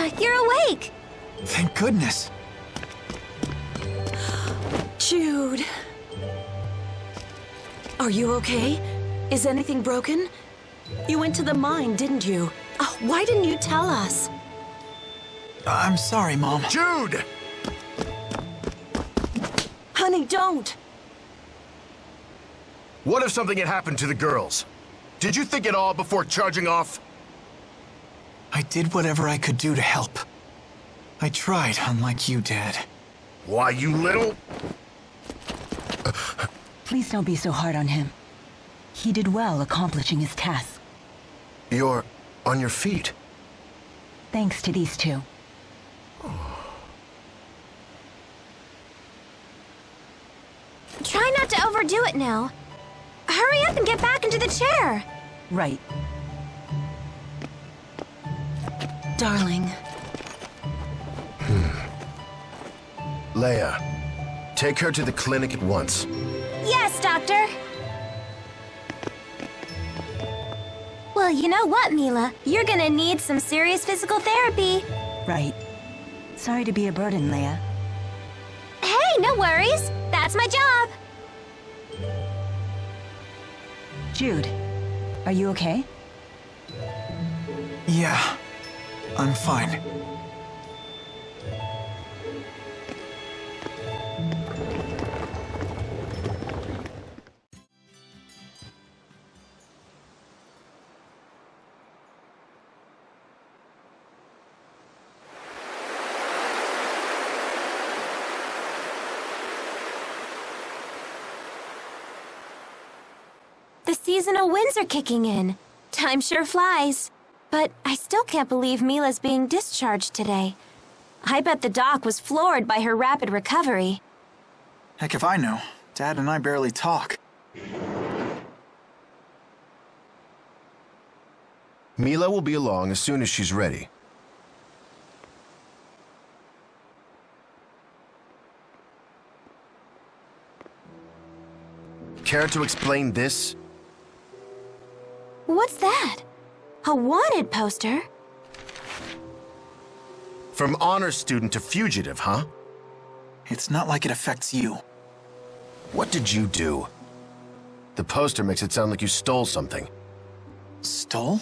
Leia, you're awake! Thank goodness. Jude. Are you okay? Is anything broken? You went to the mine, didn't you? Oh, why didn't you tell us? I'm sorry, Mom. Jude! Honey, don't! What if something had happened to the girls? Did you think it all before charging off? I did whatever I could do to help. I tried, unlike you, Dad. Why, you little... Please don't be so hard on him. He did well accomplishing his task. You're on your feet. Thanks to these two. Try not to overdo it now. Hurry up and get back into the chair! Right. Darling. Leia, take her to the clinic at once. Yes, Doctor! Well, you know what, Mila? You're gonna need some serious physical therapy. Right. Sorry to be a burden, Leia. Hey, no worries. That's my job. Jude, are you okay? Yeah, I'm fine. The seasonal winds are kicking in. Time sure flies. But I still can't believe Mila's being discharged today. I bet the doc was floored by her rapid recovery. Heck if I know. Dad and I barely talk. Mila will be along as soon as she's ready. Care to explain this? What's that? A wanted poster? From honor student to fugitive, huh? It's not like it affects you. What did you do? The poster makes it sound like you stole something. Stole?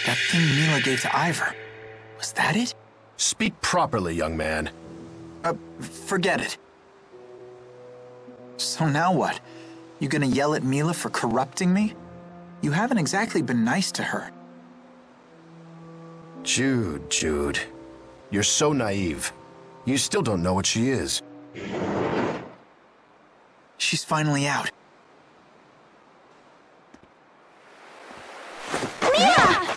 That thing Mila gave to Ivor. Was that it? Speak properly, young man. Forget it. So now what? You gonna yell at Mila for corrupting me? You haven't exactly been nice to her. Jude. You're so naive. You still don't know what she is. She's finally out. Mila!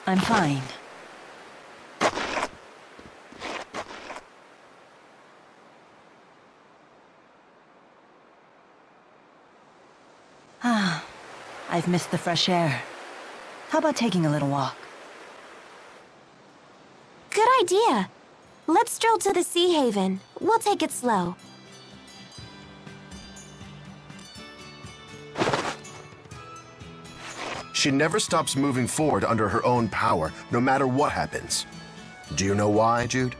I'm fine. I've missed the fresh air. How about taking a little walk? Good idea. Let's stroll to the Sea Haven. We'll take it slow. She never stops moving forward under her own power, no matter what happens. Do you know why, Jude?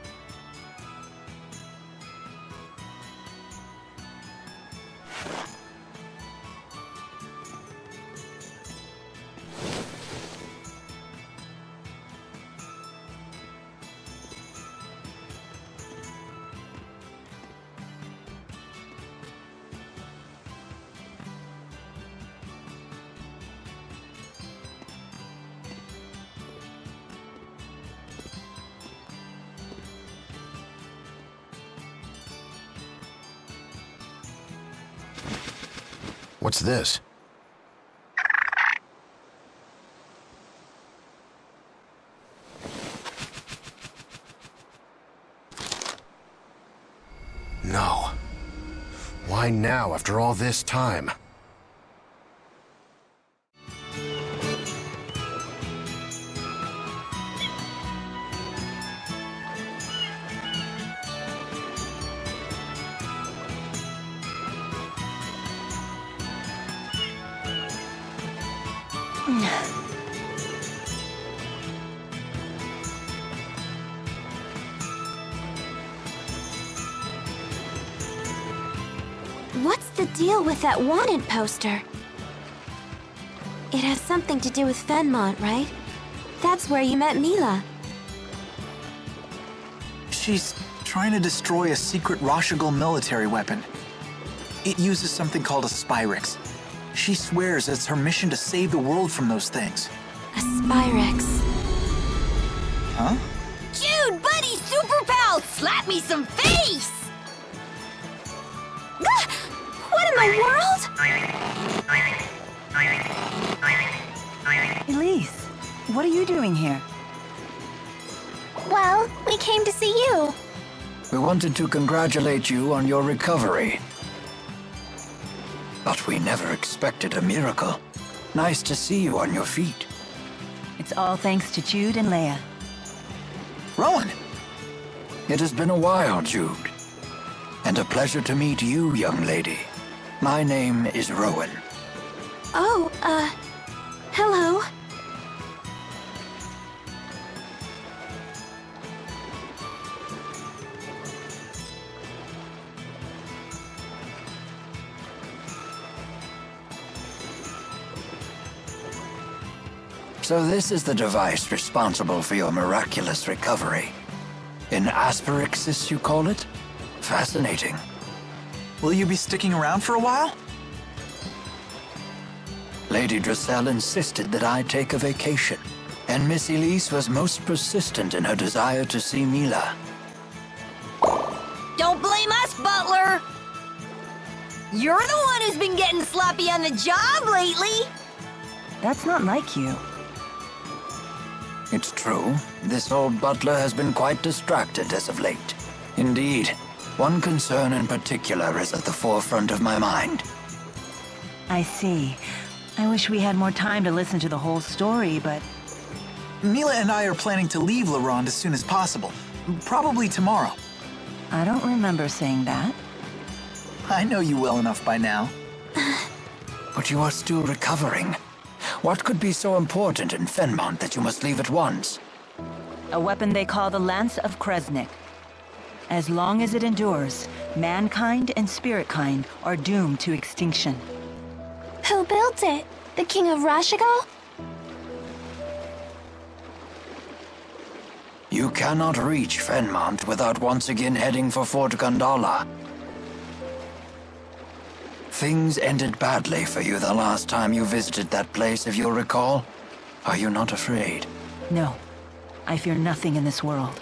What's this? No. Why now, after all this time? What's the deal with that wanted poster? It has something to do with Fenmont, right? That's where you met Mila. She's trying to destroy a secret Rashigal military weapon. It uses something called a Spyrix. She swears it's her mission to save the world from those things. A Spyrix. Huh? Jude, buddy, super pal, slap me some face! What in the world? Elise, what are you doing here? Well, we came to see you. We wanted to congratulate you on your recovery. But we never expected a miracle. Nice to see you on your feet. It's all thanks to Jude and Leia. Rowan! It has been a while, Jude. And a pleasure to meet you, young lady. My name is Rowan. Oh, hello. So this is the device responsible for your miraculous recovery. An Asperixis, you call it? Fascinating. Will you be sticking around for a while? Lady Dressel insisted that I take a vacation, and Miss Elise was most persistent in her desire to see Mila. Don't blame us, Butler! You're the one who's been getting sloppy on the job lately! That's not like you. It's true, this old butler has been quite distracted as of late. Indeed, one concern in particular is at the forefront of my mind. I see. I wish we had more time to listen to the whole story, but... Mila and I are planning to leave La Ronde as soon as possible. Probably tomorrow. I don't remember saying that. I know you well enough by now. But you are still recovering. What could be so important in Fenmont that you must leave at once? A weapon they call the Lance of Kresnik. As long as it endures, mankind and spiritkind are doomed to extinction. Who built it? The King of Rashigal? You cannot reach Fenmont without once again heading for Fort Gandala. Things ended badly for you the last time you visited that place, if you'll recall. Are you not afraid? No, I fear nothing in this world.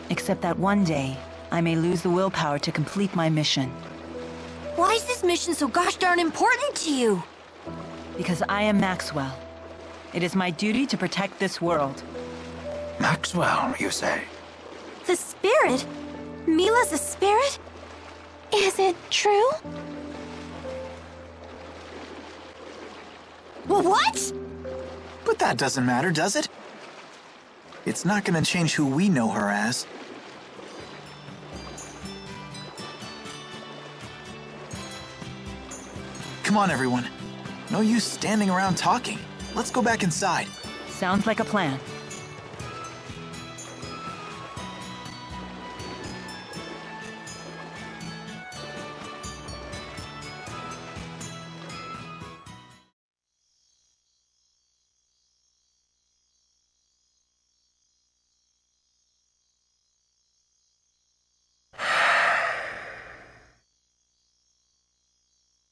Except that one day, I may lose the willpower to complete my mission. Why is this mission so gosh darn important to you? Because I am Maxwell. It is my duty to protect this world. Maxwell, you say? The spirit? Mila's a spirit? Is it true? What? But that doesn't matter, does it? It's not gonna change who we know her as. Come on, everyone. No use standing around talking. Let's go back inside. Sounds like a plan.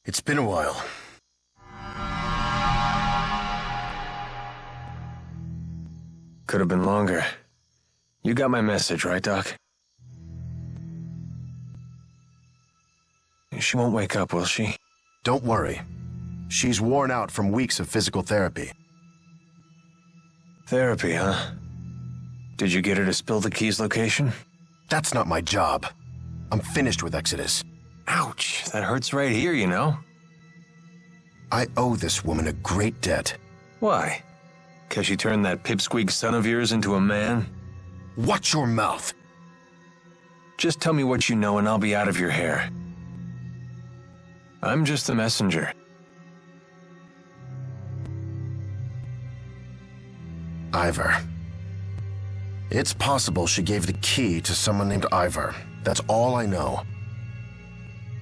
It's been a while. Could have been longer. You got my message, right, Doc? She won't wake up, will she? Don't worry. She's worn out from weeks of physical therapy. Therapy, huh? Did you get her to spill the key's location? That's not my job. I'm finished with Exodus. Ouch, that hurts right here, you know? I owe this woman a great debt. Why? 'Cause she turned that pipsqueak son of yours into a man? Watch your mouth! Just tell me what you know and I'll be out of your hair. I'm just a messenger. Ivor. It's possible she gave the key to someone named Ivor. That's all I know.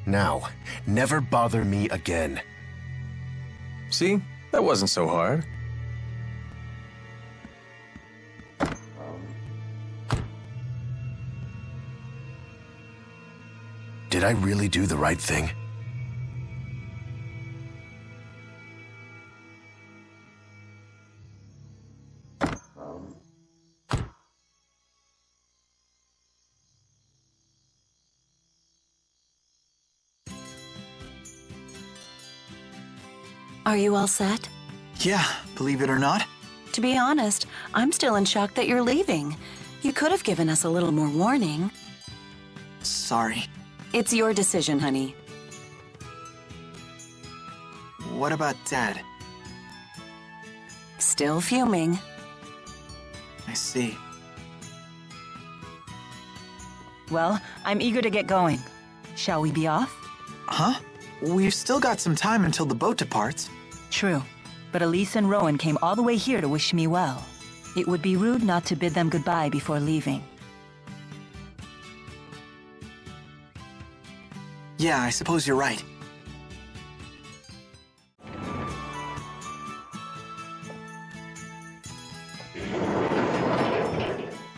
Now, never bother me again. See? That wasn't so hard. Did I really do the right thing? Are you all set? Yeah, believe it or not. To be honest, I'm still in shock that you're leaving. You could have given us a little more warning. Sorry. It's your decision, honey. What about Dad? Still fuming. I see. Well, I'm eager to get going. Shall we be off? Huh? We've still got some time until the boat departs. True. But Elise and Rowan came all the way here to wish me well. It would be rude not to bid them goodbye before leaving. Yeah, I suppose you're right.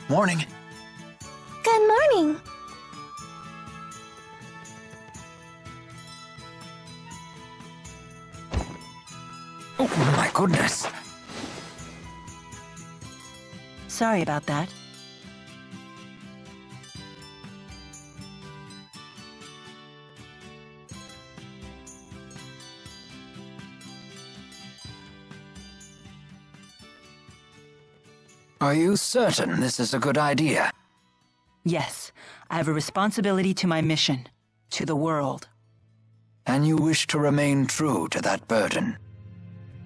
Morning. Good morning. Oh, my goodness. Sorry about that. Are you certain this is a good idea? Yes, I have a responsibility to my mission, to the world. And you wish to remain true to that burden?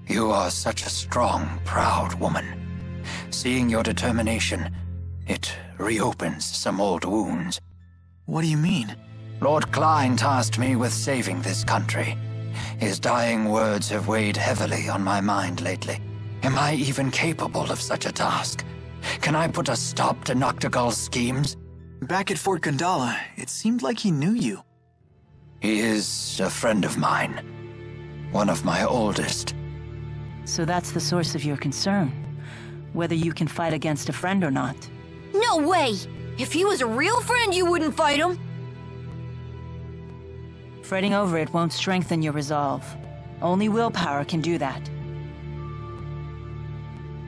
You are such a strong, proud woman. Seeing your determination, it reopens some old wounds. What do you mean? Lord Klein tasked me with saving this country. His dying words have weighed heavily on my mind lately. Am I even capable of such a task? Can I put a stop to Noctigal's schemes? Back at Fort Gundala, it seemed like he knew you. He is a friend of mine. One of my oldest. So that's the source of your concern. Whether you can fight against a friend or not. No way! If he was a real friend, you wouldn't fight him. Fretting over it won't strengthen your resolve. Only willpower can do that.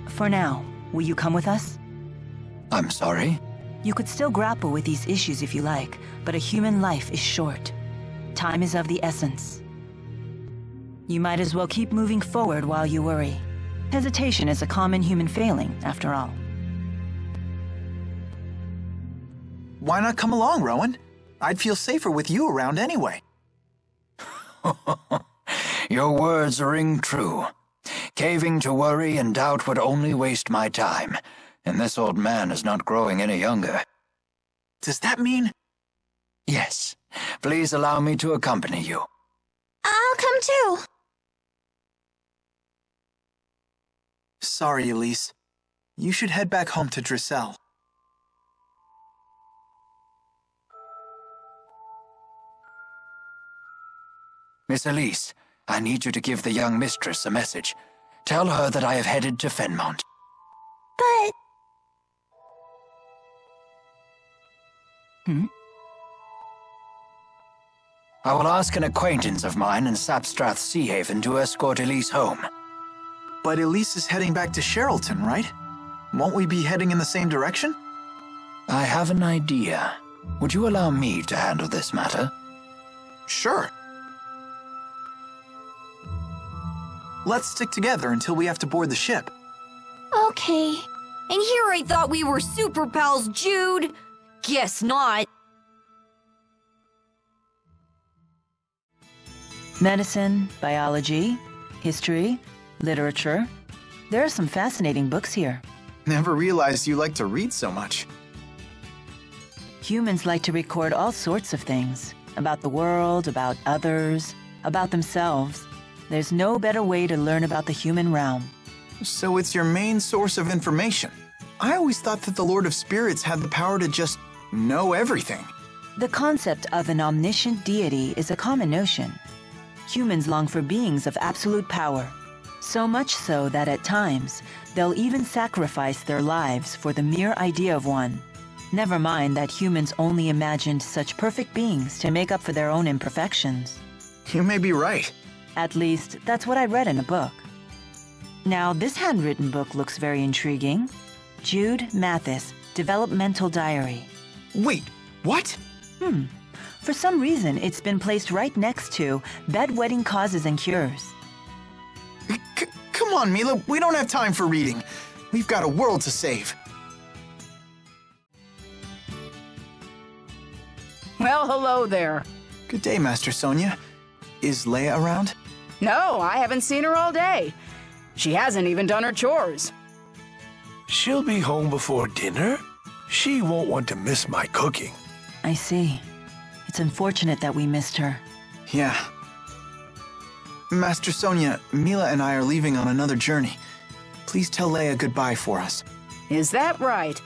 For now, will you come with us? I'm sorry? You could still grapple with these issues if you like, but a human life is short. Time is of the essence. You might as well keep moving forward while you worry. Hesitation is a common human failing, after all. Why not come along, Rowan? I'd feel safer with you around anyway. Your words ring true. Caving to worry and doubt would only waste my time, and this old man is not growing any younger. Does that mean? Yes. Please allow me to accompany you. I'll come too. Sorry, Elise. You should head back home to Drissel. Miss Elise, I need you to give the young mistress a message. Tell her that I have headed to Fenmont. But... I will ask an acquaintance of mine in Sapstrath Sea Haven to escort Elise home. But Elise is heading back to Sherrilton, right? Won't we be heading in the same direction? I have an idea. Would you allow me to handle this matter? Sure. Let's stick together until we have to board the ship. Okay. And here I thought we were super pals, Jude. Guess not. Medicine, biology, history, literature. There are some fascinating books here. Never realized you like to read so much. Humans like to record all sorts of things. About the world, about others, about themselves. There's no better way to learn about the human realm. So it's your main source of information. I always thought that the Lord of Spirits had the power to just know everything. The concept of an omniscient deity is a common notion. Humans long for beings of absolute power. So much so that at times, they'll even sacrifice their lives for the mere idea of one. Never mind that humans only imagined such perfect beings to make up for their own imperfections. You may be right. At least, that's what I read in a book. Now, this handwritten book looks very intriguing. Jude Mathis, Developmental Diary. Wait, what? For some reason, it's been placed right next to Bedwetting Causes and Cures. Come on, Mila, we don't have time for reading. We've got a world to save. Well, hello there. Good day, Master Sonia. Is Leia around? No, I haven't seen her all day. She hasn't even done her chores. She'll be home before dinner. She won't want to miss my cooking. I see. It's unfortunate that we missed her. Yeah. Master Sonia, Mila and I are leaving on another journey. Please tell Leia goodbye for us. Is that right?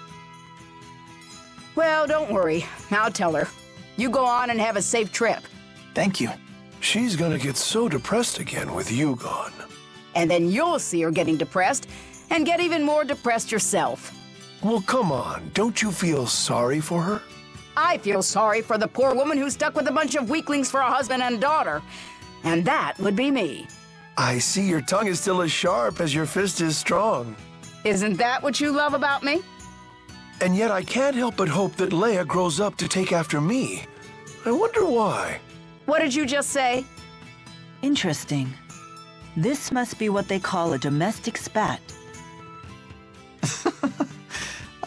Well, don't worry. I'll tell her. You go on and have a safe trip. Thank you. She's gonna get so depressed again with you gone. And then you'll see her getting depressed and get even more depressed yourself. Well, come on. Don't you feel sorry for her? I feel sorry for the poor woman who's stuck with a bunch of weaklings for a husband and daughter. And that would be me. I see your tongue is still as sharp as your fist is strong. Isn't that what you love about me? And yet I can't help but hope that Leia grows up to take after me. I wonder why. What did you just say? Interesting. This must be what they call a domestic spat.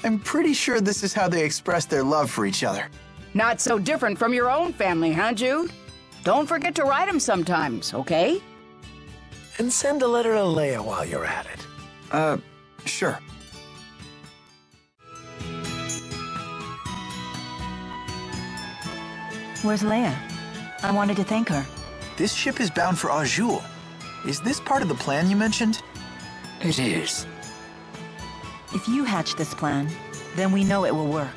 I'm pretty sure this is how they express their love for each other. Not so different from your own family, huh, Jude? Don't forget to write them sometimes, okay? And send a letter to Leia while you're at it. Sure. Where's Leia? I wanted to thank her. This ship is bound for Azul. Is this part of the plan you mentioned? It is. If you hatch this plan, then we know it will work.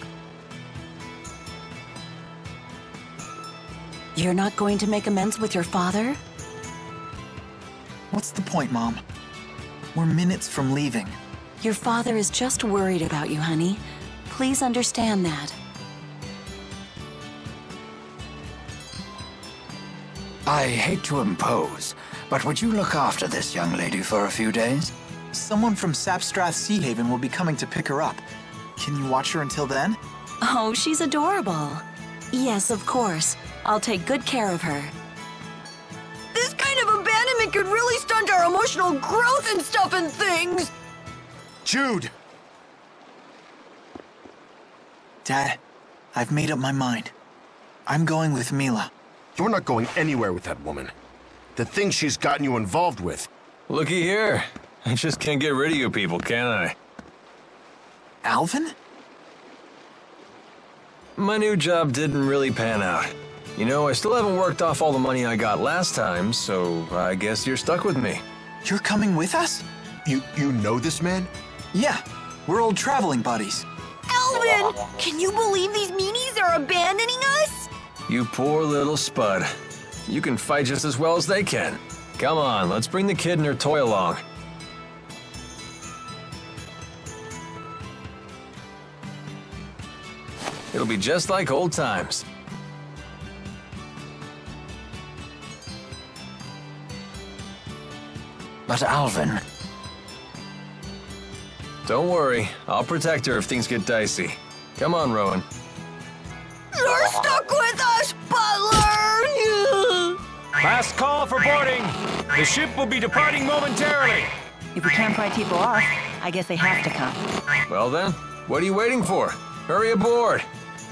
You're not going to make amends with your father? What's the point, Mom? We're minutes from leaving. Your father is just worried about you, honey. Please understand that. I hate to impose, but would you look after this young lady for a few days? Someone from Sapstrath Sea Haven will be coming to pick her up. Can you watch her until then? Oh, she's adorable. Yes, of course. I'll take good care of her. This kind of abandonment could really stunt our emotional growth and stuff and things! Jude! Dad, I've made up my mind. I'm going with Mila. You're not going anywhere with that woman. The things she's gotten you involved with. Looky here. I just can't get rid of you people, can I? Alvin? My new job didn't really pan out. You know, I still haven't worked off all the money I got last time, so I guess you're stuck with me. You're coming with us? You know this man? Yeah, we're old traveling buddies. Alvin! Can you believe these meanies are abandoning us? You poor little spud. You can fight just as well as they can. Come on, let's bring the kid and her toy along. It'll be just like old times. But Alvin... Don't worry, I'll protect her if things get dicey. Come on, Rowan. You're stuck with us, Butler! Last call for boarding. The ship will be departing momentarily. If we can't pry people off, I guess they have to come. Well then, what are you waiting for? Hurry aboard.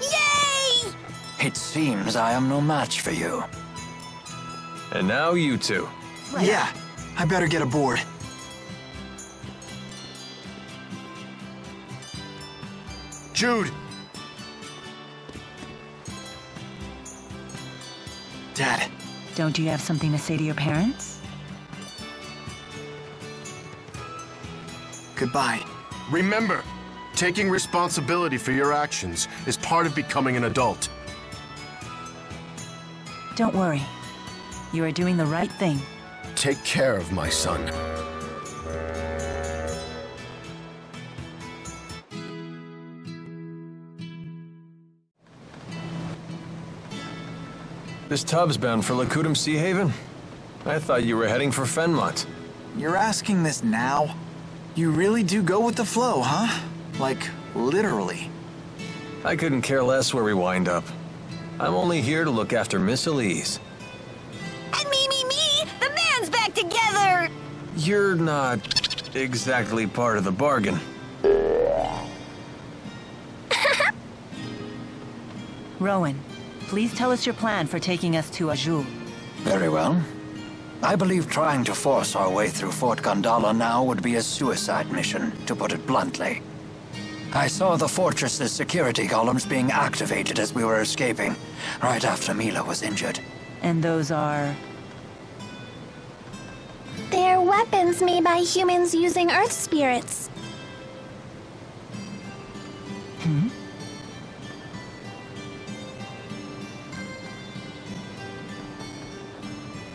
Yay! It seems I am no match for you. And now you two. Yeah, I better get aboard. Jude! Dad. Don't you have something to say to your parents? Goodbye. Remember, taking responsibility for your actions is part of becoming an adult. Don't worry. You are doing the right thing. Take care of my son. This tub's bound for Lakutum Sea Haven? I thought you were heading for Fenmont. You're asking this now? You really do go with the flow, huh? Like, literally. I couldn't care less where we wind up. I'm only here to look after Miss Elise. And me! The band's back together! You're not exactly part of the bargain. Rowan, please tell us your plan for taking us to Azul. Very well. I believe trying to force our way through Fort Gondala now would be a suicide mission, to put it bluntly. I saw the fortress's security columns being activated as we were escaping, right after Mila was injured. And those are... They're weapons made by humans using Earth spirits.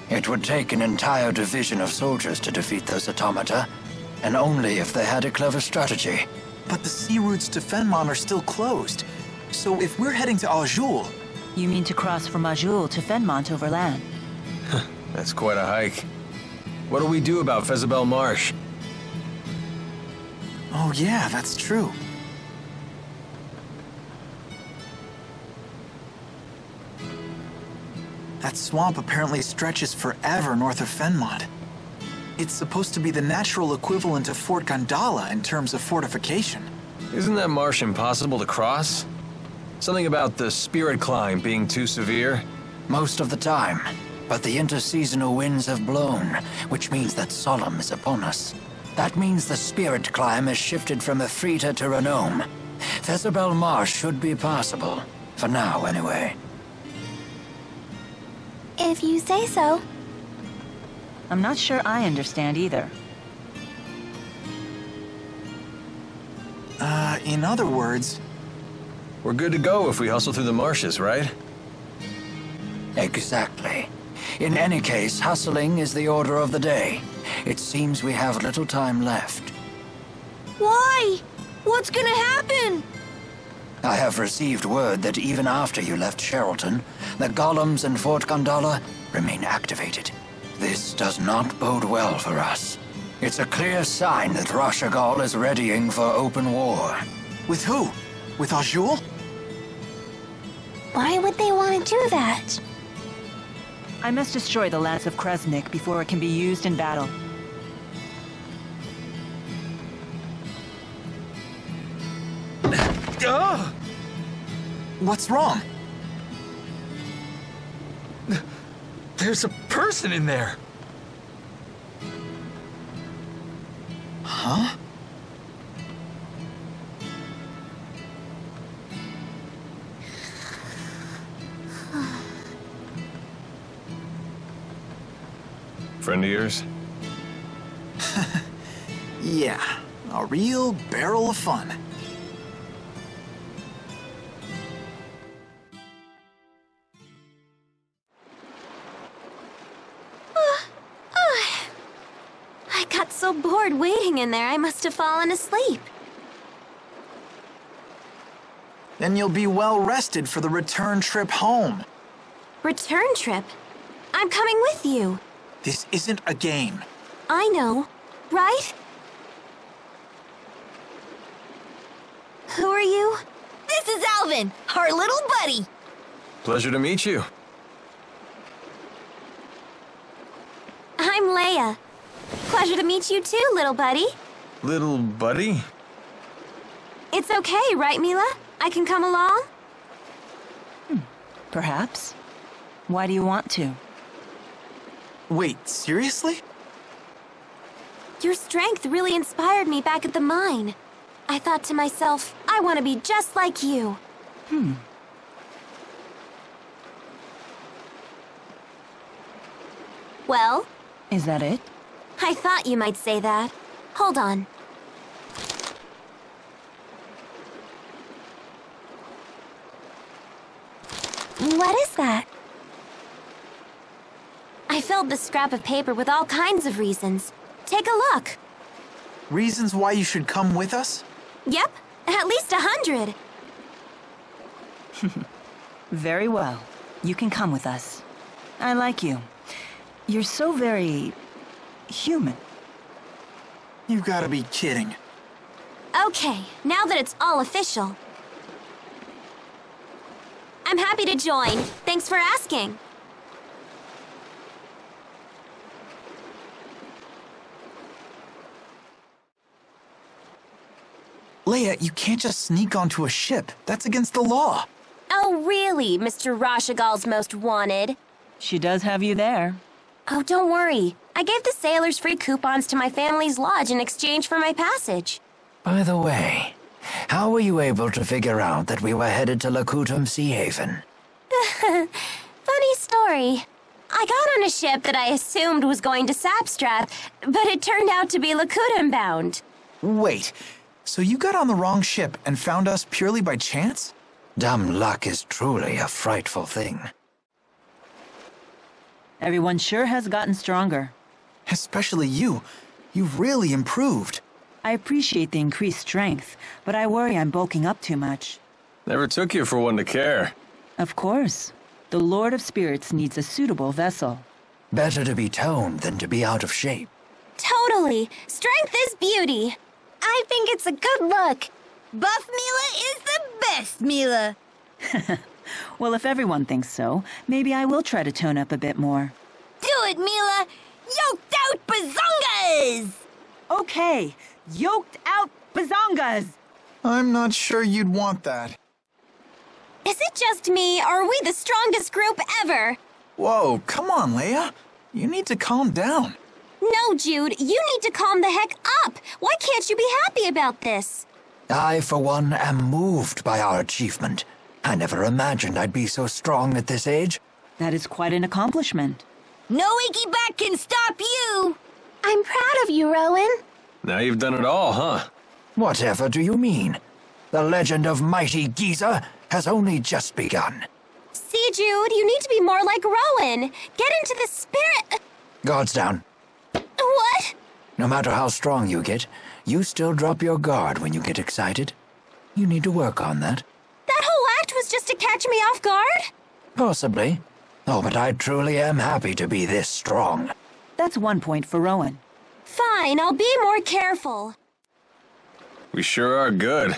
It would take an entire division of soldiers to defeat those automata, and only if they had a clever strategy. But the sea routes to Fenmont are still closed. So if we're heading to Azul... You mean to cross from Azul to Fenmont over land? That's quite a hike. What do we do about Fezabel Marsh? Oh yeah, that's true. That swamp apparently stretches forever north of Fenmont. It's supposed to be the natural equivalent of Fort Gondala in terms of fortification. Isn't that marsh impossible to cross? Something about the spirit climb being too severe? Most of the time. But the interseasonal winds have blown, which means that Solemn is upon us. That means the spirit climb has shifted from Efrita to Renome. Fezabel Marsh should be passable. For now, anyway. If you say so. I'm not sure I understand either. In other words... We're good to go if we hustle through the marshes, right? Exactly. In any case, hustling is the order of the day. It seems we have little time left. Why? What's gonna happen? I have received word that even after you left Sherrilton, the golems in Fort Gondala remain activated. This does not bode well for us. It's a clear sign that Rashagal is readying for open war. With who? With Azul? Why would they want to do that? I must destroy the Lance of Kresnik before it can be used in battle. What's wrong? There's a person in there. Huh? Friend of yours? Yeah, a real barrel of fun. I got so bored waiting in there, I must have fallen asleep. Then you'll be well rested for the return trip home. Return trip? I'm coming with you. This isn't a game. I know, right? Who are you? This is Alvin, our little buddy. Pleasure to meet you. I'm Leia. Pleasure to meet you too, little buddy. Little buddy? It's okay, right, Mila? I can come along? Perhaps. Why do you want to? Wait, seriously? Your strength really inspired me back at the mine. I thought to myself, I want to be just like you. Well? Is that it? I thought you might say that. Hold on. What is that? I filled the scrap of paper with all kinds of reasons. Take a look. Reasons why you should come with us? Yep, at least 100. Very well. You can come with us. I like you. You're so very... human. You've got to be kidding. Okay, now that it's all official. I'm happy to join. Thanks for asking. Leia, you can't just sneak onto a ship. That's against the law. Oh, really, Mr. Rashagal's most wanted? She does have you there. Oh, don't worry. I gave the sailors free coupons to my family's lodge in exchange for my passage. By the way, how were you able to figure out that we were headed to Lakutum Sea Haven? Funny story. I got on a ship that I assumed was going to Sapstrap, but it turned out to be Lakutum bound. Wait, so you got on the wrong ship and found us purely by chance? Dumb luck is truly a frightful thing. Everyone sure has gotten stronger. Especially you. You've really improved. I appreciate the increased strength, but I worry I'm bulking up too much. Never took you for one to care. Of course. The Lord of Spirits needs a suitable vessel. Better to be toned than to be out of shape. Totally. Strength is beauty. I think it's a good look. Buff Mila is the best Mila. Well, if everyone thinks so, maybe I will try to tone up a bit more. Do it, Mila! Yoked out bazongas! Okay, yoked out bazongas! I'm not sure you'd want that. Is it just me, or are we the strongest group ever? Whoa, come on, Leia. You need to calm down. No, Jude, you need to calm the heck up. Why can't you be happy about this? I, for one, am moved by our achievement. I never imagined I'd be so strong at this age. That is quite an accomplishment. No icky back can stop you! I'm proud of you, Rowan. Now you've done it all, huh? Whatever do you mean? The legend of mighty Giza has only just begun. See, Jude, you need to be more like Rowan. Get into the spirit... Guards down. What? No matter how strong you get, you still drop your guard when you get excited. You need to work on that. That whole act was just to catch me off guard? Possibly. Oh, but I truly am happy to be this strong. That's 1 point for Rowan. Fine, I'll be more careful. We sure are good.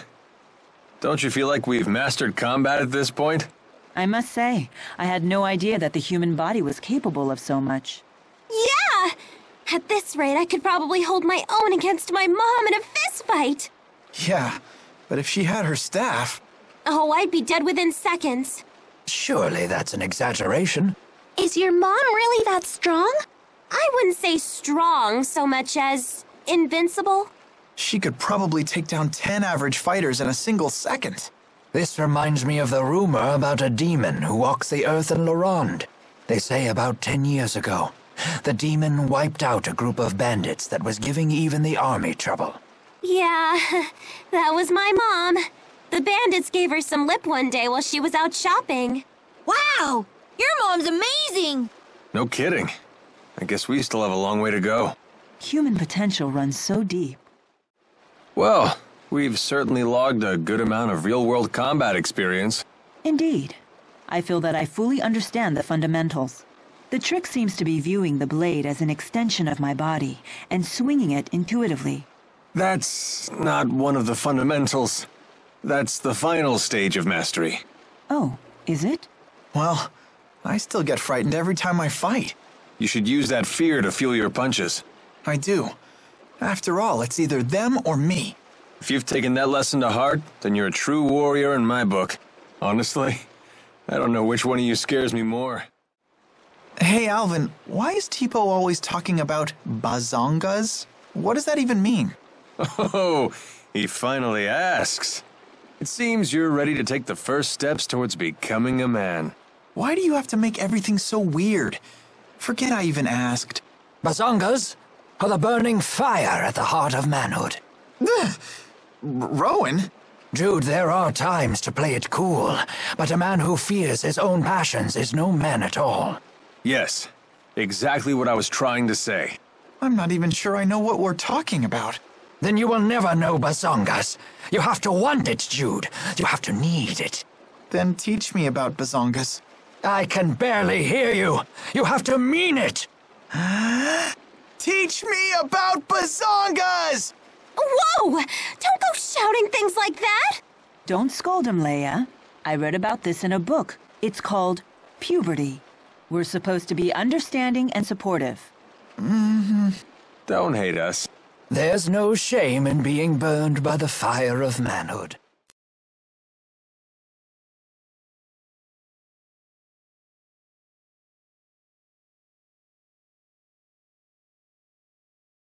Don't you feel like we've mastered combat at this point? I must say, I had no idea that the human body was capable of so much. Yeah! At this rate, I could probably hold my own against my mom in a fistfight. Yeah, but if she had her staff... Oh, I'd be dead within seconds. Surely that's an exaggeration. Is your mom really that strong? I wouldn't say strong so much as invincible. She could probably take down 10 average fighters in a single second. This reminds me of the rumor about a demon who walks the earth in Lorand. They say about 10 years ago, the demon wiped out a group of bandits that was giving even the army trouble. Yeah, that was my mom. The bandits gave her some lip one day while she was out shopping. Wow! Your mom's amazing! No kidding. I guess we still have a long way to go. Human potential runs so deep. Well, we've certainly logged a good amount of real-world combat experience. Indeed. I feel that I fully understand the fundamentals. The trick seems to be viewing the blade as an extension of my body and swinging it intuitively. That's not one of the fundamentals. That's the final stage of mastery. Oh, is it? Well, I still get frightened every time I fight. You should use that fear to fuel your punches. I do. After all, it's either them or me. If you've taken that lesson to heart, then you're a true warrior in my book. Honestly, I don't know which one of you scares me more. Hey, Alvin, why is Tipo always talking about bazongas? What does that even mean? Oh, he finally asks. It seems you're ready to take the first steps towards becoming a man. Why do you have to make everything so weird? Forget I even asked. Bazongas are the burning fire at the heart of manhood. Rowan? Jude, there are times to play it cool, but a man who fears his own passions is no man at all. Yes, exactly what I was trying to say. I'm not even sure I know what we're talking about. Then you will never know Bazongas. You have to want it, Jude. You have to need it. Then teach me about Bazongas. I can barely hear you. You have to mean it. Teach me about Bazongas! Whoa! Don't go shouting things like that! Don't scold him, Leia. I read about this in a book. It's called Puberty. We're supposed to be understanding and supportive. Don't hate us. There's no shame in being burned by the fire of manhood.